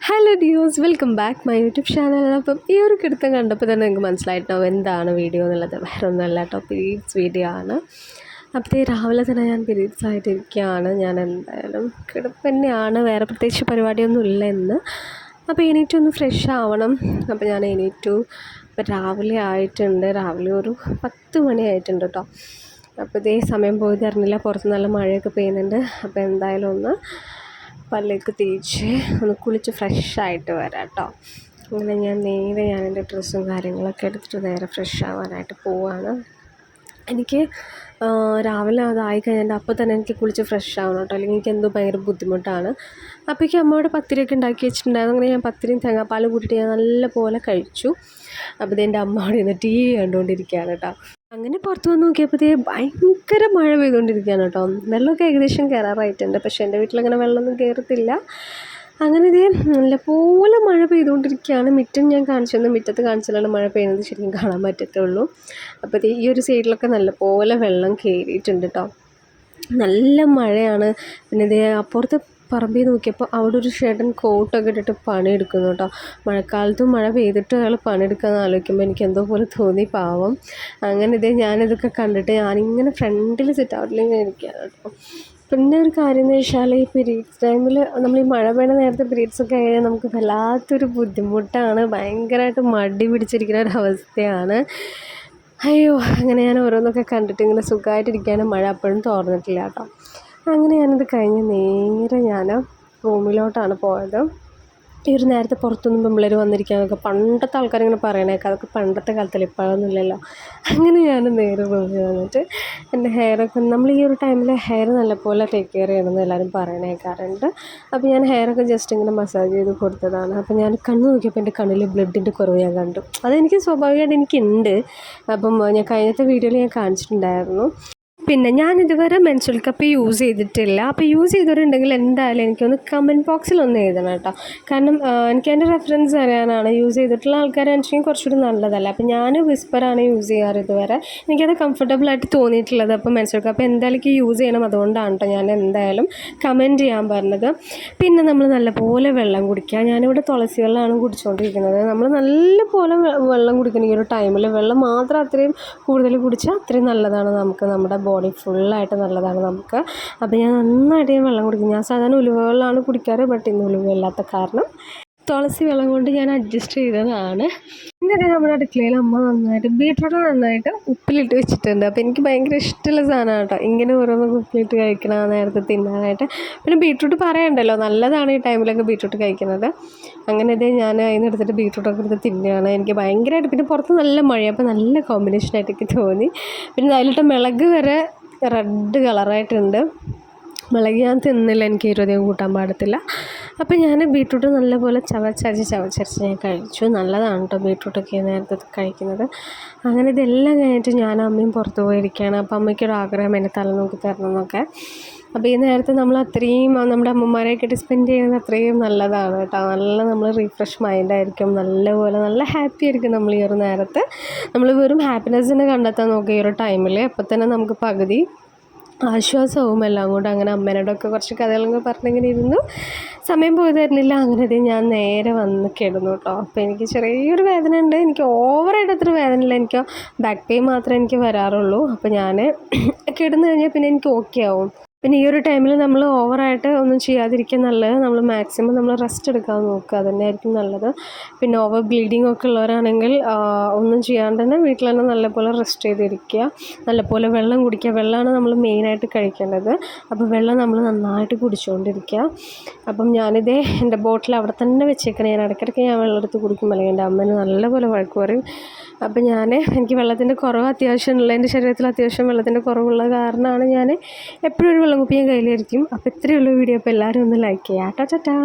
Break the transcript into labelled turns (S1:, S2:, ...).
S1: Hello ഡിയോസ്, welcome back my YouTube channel. അപ്പം ഈ ഒരു കിടത്തം കണ്ടപ്പോൾ തന്നെ നിങ്ങൾക്ക് മനസ്സിലായിട്ടുണ്ടാവും എന്താണ് വീഡിയോ എന്നുള്ളത്. വേറെ ഒന്നുമല്ല കേട്ടോ, പീരീഡ്സ് വീഡിയോ ആണ്. അപ്പോൾ രാവിലെ തന്നെ ഞാൻ പീരീഡ്സ് ആയിട്ടിരിക്കുകയാണ്. ഞാൻ എന്തായാലും കിടപ്പ് തന്നെയാണ്, വേറെ പ്രത്യേകിച്ച് പരിപാടിയൊന്നും ഇല്ല ഇന്ന്. അപ്പോൾ എണീറ്റൊന്ന് ഫ്രഷ് ആവണം. അപ്പോൾ ഞാൻ എണീറ്റു. അപ്പോൾ രാവിലെ ആയിട്ടുണ്ട്, രാവിലെ ഒരു 10 മണി ആയിട്ടുണ്ട് കേട്ടോ. അപ്പോൾ ഇതേ സമയം പോയി തരുന്നില്ല, പുറത്ത് നല്ല മഴയൊക്കെ പെയ്യുന്നുണ്ട്. അപ്പോൾ എന്തായാലും ഒന്ന് പല്ലൊക്കെ തേച്ച് ഒന്ന് കുളിച്ച് ഫ്രഷായിട്ട് വരാം കേട്ടോ. അങ്ങനെ ഞാൻ എൻ്റെ ഡ്രസ്സും കാര്യങ്ങളൊക്കെ എടുത്തിട്ട് നേരെ ഫ്രഷ് ആവാനായിട്ട് പോവാണ്. എനിക്ക് രാവിലെ അതായി കഴിഞ്ഞാൽ അപ്പോൾ തന്നെ എനിക്ക് കുളിച്ച് ഫ്രഷ് ആവണം കേട്ടോ, അല്ലെങ്കിൽ എനിക്ക് എന്തോ ഭയങ്കര ബുദ്ധിമുട്ടാണ്. അപ്പോഴേക്കും അമ്മയോട് പത്തിരിയൊക്കെ ഉണ്ടാക്കി വെച്ചിട്ടുണ്ടായിരുന്നു. അങ്ങനെ ഞാൻ പത്തിരിയും തേങ്ങാപ്പാലും കൂട്ടിയിട്ട് ഞാൻ നല്ല പോലെ കഴിച്ചു. അപ്പോൾ ഇതെൻ്റെ അമ്മ അവിടെ നിന്ന് TV കണ്ടുകൊണ്ടിരിക്കുകയാണ് കേട്ടോ. അങ്ങനെ പുറത്ത് വന്ന് നോക്കിയപ്പോഴത്തേ ഭയങ്കര മഴ പെയ്തുകൊണ്ടിരിക്കുകയാണ് കേട്ടോ. വെള്ളമൊക്കെ ഏകദേശം കയറാറായിട്ടുണ്ട്, പക്ഷേ എൻ്റെ വീട്ടിലങ്ങനെ വെള്ളമൊന്നും കയറത്തില്ല. അങ്ങനെ ഇതേ നല്ലപോലെ മഴ പെയ്തുകൊണ്ടിരിക്കുകയാണ്. മുറ്റം ഞാൻ കാണിച്ചു, മുറ്റത്ത് കാണിച്ചാലാണ് മഴ പെയ്യുന്നത് ശരിക്കും കാണാൻ പറ്റത്തുള്ളൂ. അപ്പോൾ ഈ ഒരു സൈഡിലൊക്കെ നല്ലപോലെ വെള്ളം കയറിയിട്ടുണ്ട് കേട്ടോ. നല്ല മഴയാണ്. പിന്നെ ഇതേ അപ്പുറത്ത് പറമ്പിൽ നോക്കിയപ്പോൾ അവിടെ ഒരു ചേട്ടൻ കോട്ടൊക്കെ ഇട്ടിട്ട് പണിയെടുക്കുന്നു കേട്ടോ. മഴക്കാലത്തും മഴ പെയ്തിട്ട് അയാൾ പണിയെടുക്കാമെന്ന് ആലോചിക്കുമ്പോൾ എനിക്ക് എന്തോ പോലെ തോന്നി, പാവം. അങ്ങനെ ഞാനിതൊക്കെ കണ്ടിട്ട് ഞാനിങ്ങനെ ഫ്രണ്ടിൽ സിറ്റ് ഔട്ടിലിങ്ങനെ ഇരിക്കുകയാണ് കേട്ടോ. പിന്നെ ഒരു കാര്യം എന്ന് വെച്ചാൽ ഈ പീരീഡ്സ് ടൈമിൽ നമ്മൾ ഈ മഴ പെയ്യുന്ന നേരത്തെ പീരീഡ്സൊക്കെ കഴിഞ്ഞാൽ നമുക്ക് വല്ലാത്തൊരു ബുദ്ധിമുട്ടാണ്, ഭയങ്കരമായിട്ട് മടി പിടിച്ചിരിക്കുന്ന ഒരവസ്ഥയാണ്. അയ്യോ, അങ്ങനെ ഞാൻ ഓരോന്നൊക്കെ കണ്ടിട്ട് ഇങ്ങനെ സുഖമായിട്ടിരിക്കാനും മഴ അപ്പോഴും തോർന്നിട്ടില്ല കേട്ടോ. അങ്ങനെ ഞാനത് കഴിഞ്ഞ് നേരെ ഞാൻ റൂമിലോട്ടാണ് പോയത്. ഈ ഒരു നേരത്തെ പുറത്തൊന്നും പെമ്പിള്ളേർ വന്നിരിക്കാനൊക്കെ പണ്ടത്തെ ആൾക്കാരിങ്ങനെ പറയണേക്കാം, അതൊക്കെ പണ്ടത്തെ കാലത്തിൽ ഇപ്പോഴൊന്നും ഇല്ലല്ലോ. അങ്ങനെ ഞാൻ നേരെ റൂമിൽ വന്നിട്ട് എൻ്റെ ഹെയറൊക്കെ, നമ്മൾ ഈ ഒരു ടൈമിൽ ഹെയർ നല്ലപോലെ ടേക്ക് കെയർ ചെയ്യണമെന്ന് എല്ലാവരും പറയണേക്കാറുണ്ട്. അപ്പോൾ ഞാൻ ഹെയറൊക്കെ ജസ്റ്റ് ഇങ്ങനെ മസാജ് ചെയ്ത് കൊടുത്തതാണ്. അപ്പോൾ ഞാൻ കണ്ണ് നോക്കിയപ്പോൾ എൻ്റെ കണ്ണിൽ ബ്ലഡിൻ്റെ കുറവ് ഞാൻ കണ്ടു. അതെനിക്ക് സ്വാഭാവികമായിട്ട് എനിക്കുണ്ട്. അപ്പം ഞാൻ കഴിഞ്ഞത്തെ വീഡിയോയിൽ ഞാൻ കാണിച്ചിട്ടുണ്ടായിരുന്നു. പിന്നെ ഞാനിതുവരെ മെൻസ്ട്രുവൽ കപ്പ് യൂസ് ചെയ്തിട്ടില്ല. അപ്പോൾ യൂസ് ചെയ്തിട്ടുണ്ടെങ്കിൽ എന്തായാലും എനിക്കൊന്ന് കമൻറ്റ് ബോക്സിലൊന്ന് എഴുതണം കേട്ടോ. കാരണം എനിക്ക് അതിൻ്റെ റെഫറൻസ് അറിയാനാണ്. യൂസ് ചെയ്തിട്ടുള്ള ആൾക്കാരാണെന്നുവെച്ചെങ്കിൽ കുറച്ചുകൂടി നല്ലതല്ല. അപ്പോൾ ഞാൻ വിസ്പറാണ് യൂസ് ചെയ്യാറ് ഇതുവരെ. എനിക്കത് കംഫർട്ടബിളായിട്ട് തോന്നിയിട്ടുള്ളത്. അപ്പോൾ മെൻസ്ട്രുവൽ കപ്പ് എന്തായാലും എനിക്ക് യൂസ് ചെയ്യണം, അതുകൊണ്ടാണ് കേട്ടോ ഞാൻ എന്തായാലും കമൻറ്റ് ചെയ്യാൻ പറഞ്ഞത്. പിന്നെ നമ്മൾ നല്ലപോലെ വെള്ളം കുടിക്കുക. ഞാനിവിടെ തുളസി വെള്ളമാണ് കുടിച്ചുകൊണ്ടിരിക്കുന്നത്. നമ്മൾ നല്ലപോലെ വെള്ളം കുടിക്കണം ഈ ഒരു ടൈമിൽ. വെള്ളം മാത്രം അത്രയും കൂടുതൽ കുടിച്ചാൽ അത്രയും നല്ലതാണ് നമുക്ക്, നമ്മുടെ ബോഡി ഫുള്ളായിട്ട് നല്ലതാണ് നമുക്ക്. അപ്പോൾ ഞാൻ നന്നായിട്ട് വെള്ളം കുടിക്കും. ഞാൻ സാധാരണ ഉലുവ വെള്ളമാണ് കുടിക്കാറ്, ബട്ട് ഇന്ന് ഉലുവ ഇല്ലാത്ത കാരണം തുളസി വെള്ളം കൊണ്ട് ഞാൻ അഡ്ജസ്റ്റ് ചെയ്തതാണ്. പിന്നെ നമ്മുടെ അടുക്കളയിൽ അമ്മ നന്നായിട്ട് ബീട്രൂട്ട് നന്നായിട്ട് ഉപ്പിലിട്ട് വെച്ചിട്ടുണ്ട്. അപ്പോൾ എനിക്ക് ഭയങ്കര ഇഷ്ടമുള്ള സാധനമാണ് കേട്ടോ ഇങ്ങനെ ഓരോന്നൊക്കെ ഉപ്പിലിട്ട് കഴിക്കണം, നേരത്തെ തിന്നാനായിട്ട്. പിന്നെ ബീട്രൂട്ട് പറയണ്ടല്ലോ, നല്ലതാണ് ഈ ടൈമിലൊക്കെ ബീട്രൂട്ട് കഴിക്കുന്നത്. അങ്ങനെ ഞാൻ അതിന് എടുത്തിട്ട് ബീട്രൂട്ടൊക്കെ എടുത്ത് തിന്നുകയാണ്. എനിക്ക് ഭയങ്കരമായിട്ട്, പിന്നെ പുറത്ത് നല്ല മഴയാണ്, അപ്പോൾ നല്ല കോമ്പിനേഷനായിട്ടൊക്കെ തോന്നി. പിന്നെ അതിലിട്ട് മിളക് വരെ റെഡ് കളറായിട്ടുണ്ട്. മുളക് ഞാൻ തിന്നില്ല, എനിക്ക് അധികം കൂട്ടാൻ പാടത്തില്ല. അപ്പോൾ ഞാൻ ബീട്രൂട്ട് നല്ലപോലെ ചവച്ചരച്ച് ഞാൻ കഴിച്ചു. നല്ലതാണ് കേട്ടോ ബീട്രൂട്ടൊക്കെ നേരത്തെ കഴിക്കുന്നത്. അങ്ങനെ ഇതെല്ലാം കഴിഞ്ഞിട്ട് ഞാൻ അമ്മയും പുറത്ത് പോയിരിക്കുകയാണ്. അപ്പോൾ അമ്മയ്ക്കൊരാഗ്രഹം എന്നെ തല നോക്കി തരണം എന്നൊക്കെ. അപ്പോൾ ഈ നേരത്തെ നമ്മൾ അത്രയും നമ്മുടെ അമ്മമാരെയൊക്കെ സ്പെൻഡ് ചെയ്യുന്നത് അത്രയും നല്ലതാണ് കേട്ടോ. നല്ല നമ്മൾ റീഫ്രഷ് മൈൻഡായിരിക്കും, നല്ലപോലെ നല്ല ഹാപ്പി ആയിരിക്കും നമ്മൾ ഈ ഒരു നേരത്ത്. നമ്മൾ വെറും ഹാപ്പിനെസ്സിനെ കണ്ടെത്താൻ നോക്കുക ഈ ഒരു ടൈമിൽ. അപ്പോൾ തന്നെ നമുക്ക് പകുതി ആശ്വാസവും എല്ലാം കൊണ്ട്. അങ്ങനെ അമ്മേനോടൊക്കെ കുറച്ച് കഥകളൊക്കെ പറഞ്ഞിങ്ങനെ ഇരുന്നു, സമയം പോയി തരുന്നില്ല. അങ്ങനെ ഞാൻ നേരെ വന്ന് കിടന്നു കേട്ടോ. അപ്പോൾ എനിക്ക് ചെറിയൊരു വേദന ഉണ്ട്. എനിക്ക് ഓവറായിട്ട് അത്ര വേദന ഇല്ല, എനിക്ക് ബാക്ക് പെയിൻ മാത്രമേ എനിക്ക് വരാറുള്ളൂ. അപ്പോൾ ഞാൻ കിടന്നു കഴിഞ്ഞാൽ പിന്നെ എനിക്ക് ഓക്കെ ആവും. പിന്നെ ഈ ഒരു ടൈമിൽ നമ്മൾ ഓവറായിട്ട് ഒന്നും ചെയ്യാതിരിക്കാൻ നല്ലത്. നമ്മൾ മാക്സിമം നമ്മൾ റെസ്റ്റ് എടുക്കാൻ നോക്കുക, അതുതന്നെയായിരിക്കും നല്ലത്. പിന്നെ ഓവർ ബ്ലീഡിങ് ഒക്കെ ഉള്ളവരാണെങ്കിൽ ഒന്നും ചെയ്യാണ്ട് തന്നെ വീട്ടിൽ തന്നെ നല്ലപോലെ റെസ്റ്റ് ചെയ്തിരിക്കുക, നല്ലപോലെ വെള്ളം കുടിക്കുക. വെള്ളമാണ് നമ്മൾ മെയിനായിട്ട് കഴിക്കേണ്ടത്. അപ്പോൾ വെള്ളം നമ്മൾ നന്നായിട്ട് കുടിച്ചുകൊണ്ടിരിക്കുക. അപ്പം ഞാനിതേ എൻ്റെ ബോട്ടിൽ അവിടെ തന്നെ വെച്ചേക്കണം. ഞാൻ ഇടയ്ക്കിടയ്ക്ക് ഞാൻ വെള്ളം എടുത്ത് കുടിക്കും, അല്ലെങ്കിൽ എൻ്റെ അമ്മേനെ നല്ലപോലെ വഴക്ക് പറയും. അപ്പം എനിക്ക് വെള്ളത്തിൻ്റെ കുറവ് അത്യാവശ്യമുള്ള, എൻ്റെ ശരീരത്തിൽ അത്യാവശ്യം വെള്ളത്തിൻ്റെ കുറവുള്ള കാരണമാണ് ഞാൻ എപ്പോഴും ഒരു വെള്ളം കുപ്പി ഞാൻ കയ്യിലായിരിക്കും. അപ്പോൾ ഇത്രയുള്ള വീഡിയോ. അപ്പോൾ എല്ലാവരും ഒന്ന് ലൈക്ക് ചെയ്യാം. ടാറ്റാ.